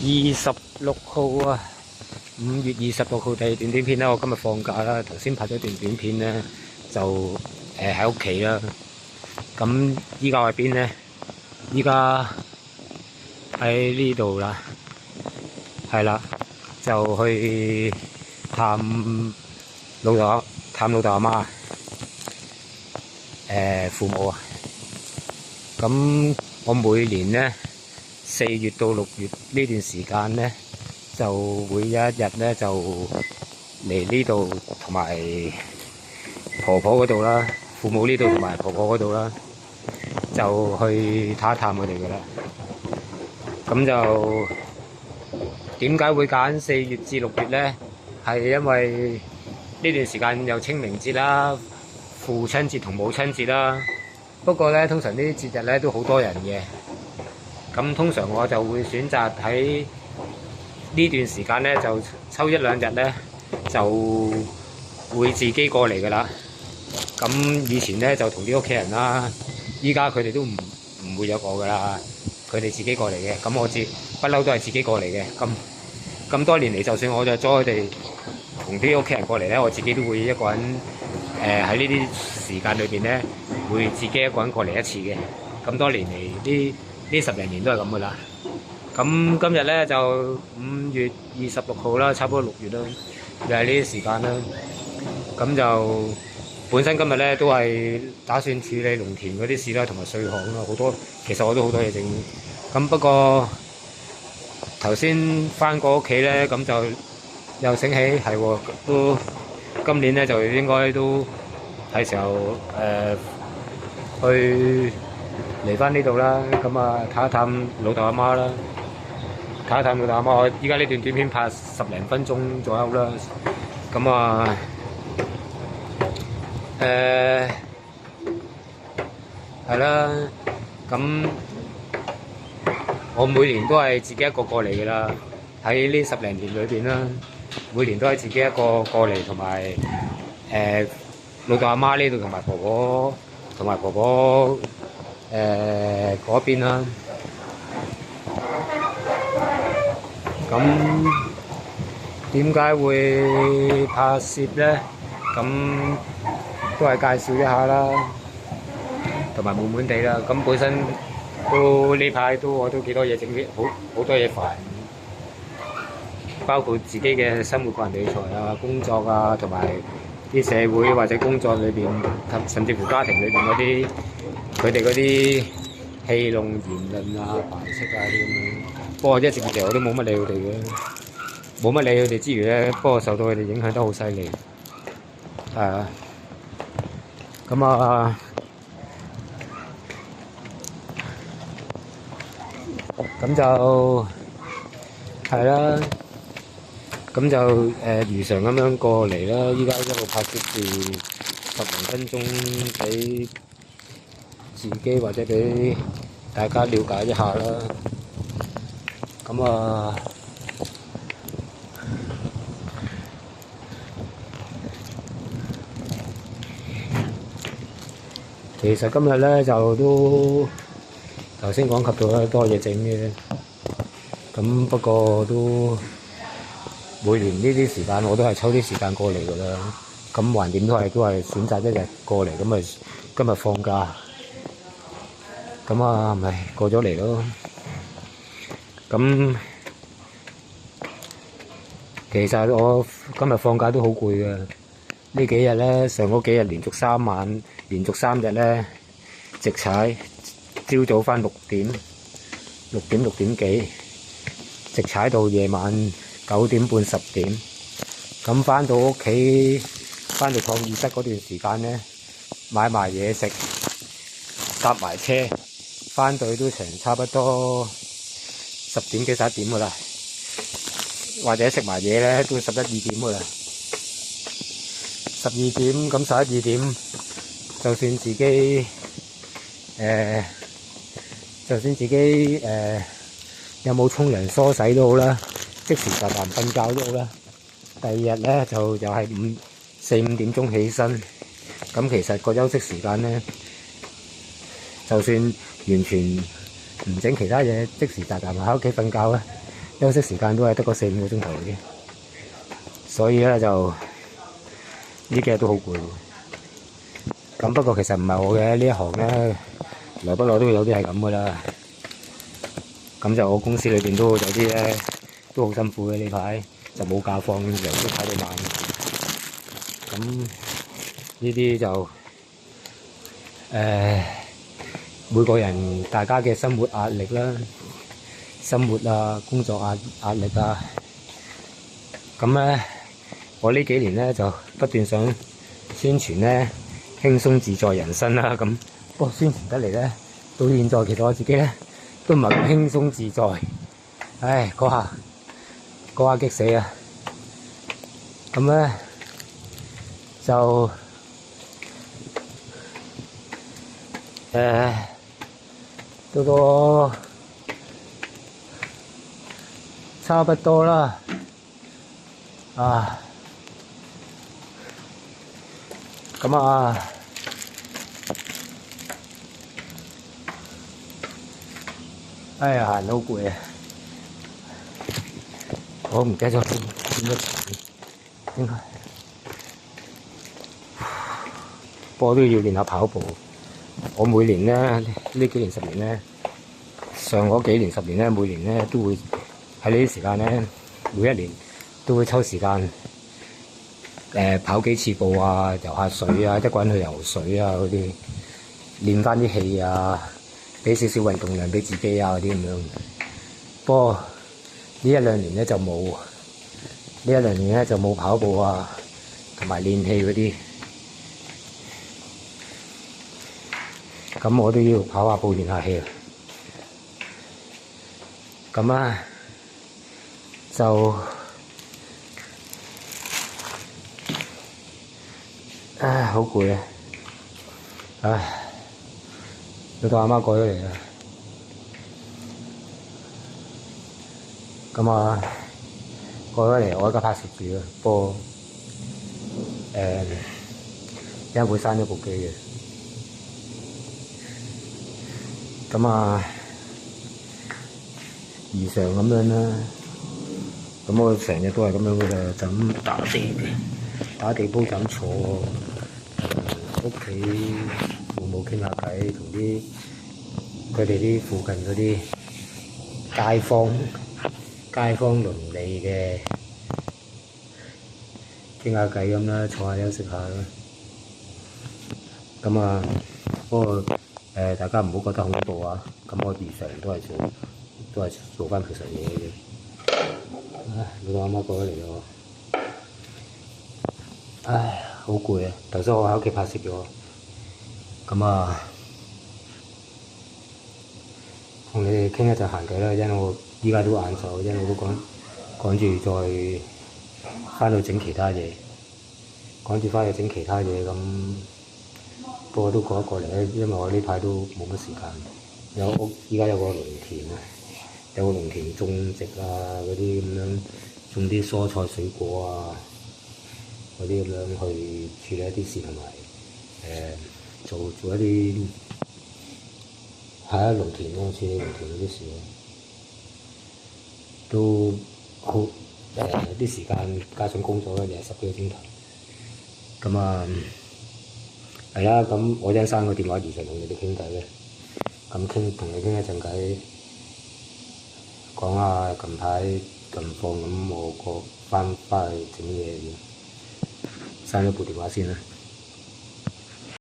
26號啊，5月26號第二段短片啦。我今日放假啦，頭先拍咗段短片咧，就喺屋企啦。咁依家喺邊咧？依家喺呢度啦，係啦，就去探老豆阿媽，父母啊。咁我每年咧4月到6月呢段時間咧，就會有一日咧就嚟呢度同埋婆婆嗰度啦，父母呢度同埋婆婆嗰度啦，就去探一探佢哋噶啦。咁就點解會揀4月至6月咧？係因為呢段時間有清明節啦、父親節同母親節啦。不過咧，通常呢啲節日咧都好多人嘅。咁通常我就會選擇喺呢段時間咧，就抽1、2日咧，就會自己過嚟噶啦。咁以前咧就同啲屋企人啦，依家佢哋都唔會約我噶啦，佢哋自己過嚟嘅。咁我不嬲都係自己過嚟嘅。咁多年嚟，就算我約咗佢哋同啲屋企人過嚟咧，我自己都會一個人喺呢啲時間裏邊咧，會自己一個人過嚟一次嘅。咁多年嚟呢10零年都係咁噶啦。咁今日咧就5月26號啦，差唔多6月啦，又係呢啲時間啦。咁就本身今日咧都係打算處理農田嗰啲事啦，同埋稅項啦，好多其實我都好多嘢整。咁不過頭先翻過屋企咧，咁就又醒起係喎，都今年咧就應該都係時候去嚟翻呢度啦。咁啊探一探老豆阿媽啦，探一探老豆阿媽。我依家呢段短片拍10零分鐘左右啦。咁啊係啦。咁我每年都係自己一個過嚟嘅啦，喺呢10零年裏邊啦，每年都係自己一個過嚟，同埋老豆阿媽呢度同埋婆婆嗰邊啦。咁點解會拍攝咧？咁都係介紹一下啦，同埋悶悶地啦。咁本身都呢排我都幾多嘢整，好多嘢煩，包括自己嘅生活個人理財啊、工作啊，同埋啲社會或者工作裏邊，甚至乎家庭裏邊嗰啲佢哋嗰啲戲弄言論啊、排斥啊啲咁樣。不過一直以嚟我都冇乜理佢哋嘅，冇乜理佢哋之餘咧，不過受到佢哋影響得好犀利。咁啊，咁就係啦。咁就如常咁樣過嚟啦。依家一路拍攝住10零分鐘，俾自己或者俾大家了解一下啦。咁啊，其實今日咧就都頭先講及到啦，多嘢整嘅。咁不過都每年呢啲時間我都係抽啲時間過嚟㗎啦。咁橫掂都係選擇一日過嚟，咁咪今日放假，咁啊咪過咗嚟咯。咁其實我今日放假都好攰㗎。呢幾日咧，上嗰幾日連續3日咧，直踩，朝早返6點幾，直踩到夜晚9點半10點。咁返到屋企，返到創意室嗰段時間咧，買埋嘢食，搭埋車，返到都成差不多10點幾11點㗎啦。或者食埋嘢咧，都11、2點㗎啦。12點咁11、2點，就算自己有冇沖涼梳洗都好啦，即時就瞓覺都好啦。第二日咧就又係4、5點鐘起身。咁其實個休息時間咧，就算完全唔整其他嘢，即時就喺屋企瞓覺啦。休息時間都係得個4、5個鐘頭嘅啫。所以咧就呢幾日都好攰。咁不過其實唔係我嘅呢一行咧，來不來都會有啲係咁噶啦。咁就我公司裏邊都有啲咧都好辛苦嘅呢排，就冇假放，又都排到晚。咁呢啲就每個人大家嘅生活壓力啦，生活啊工作壓力啊，咁咧我呢幾年咧就不斷想宣傳咧輕鬆自在人生啦。咁不過宣傳得嚟咧，到現在其實我自己咧都唔係咁輕鬆自在。唉，嗰下激死啊！咁咧就到到差不多啦。咁哎呀，行得好攰啊！我唔記得咗點樣應該，不過都要練下跑步。我每年咧呢幾年10年咧，上嗰幾年10年咧，每年咧都會喺呢啲時間咧，每一年都會抽時間跑幾次步啊，游下水啊，一個人去游水啊嗰啲，練翻啲氣啊，俾少少運動量俾自己啊嗰啲咁樣。不過呢1、2年咧就冇，呢1、2年咧就冇跑步啊，同埋練氣嗰啲。咁我都要跑下步練下氣。咁就好攰啊！到阿媽過咗嚟啦。咁過咗嚟，我而家拍攝住啊。不過一陣會閂咗部機嘅。咁如常咁樣啦。咁我成日都係咁樣嘅啦，就咁打地煲就咁坐，屋企父母傾下偈，同佢哋啲附近嗰啲街坊鄰里嘅傾下偈咁啦，坐下休息下啦。咁不過大家唔好覺得恐怖啊！咁我日常都係做翻平常嘢嘅啫。老豆阿媽過咗嚟咯，好攰啊！頭先我喺屋企拍攝咗，咁同你哋傾一陣閒偈啦，因為我依家都晏晝，因為我都趕住再翻去整其他嘢，咁不過都過一過嚟咧，因為我呢排都冇乜時間。依家有個農田啊，種植啊嗰啲咁樣，種啲蔬菜水果啊嗰啲咁樣去處理一啲事，同埋做一啲農田咯，處理農田嗰啲事咯，都好啲時間加上工作咧，又係10幾個鐘頭。咁係啦，咁我一陣閂個電話，如常同你哋傾偈咧。咁同你傾一陣偈，講下近排近況。咁我翻去整嘢，閂咗部電話先啦。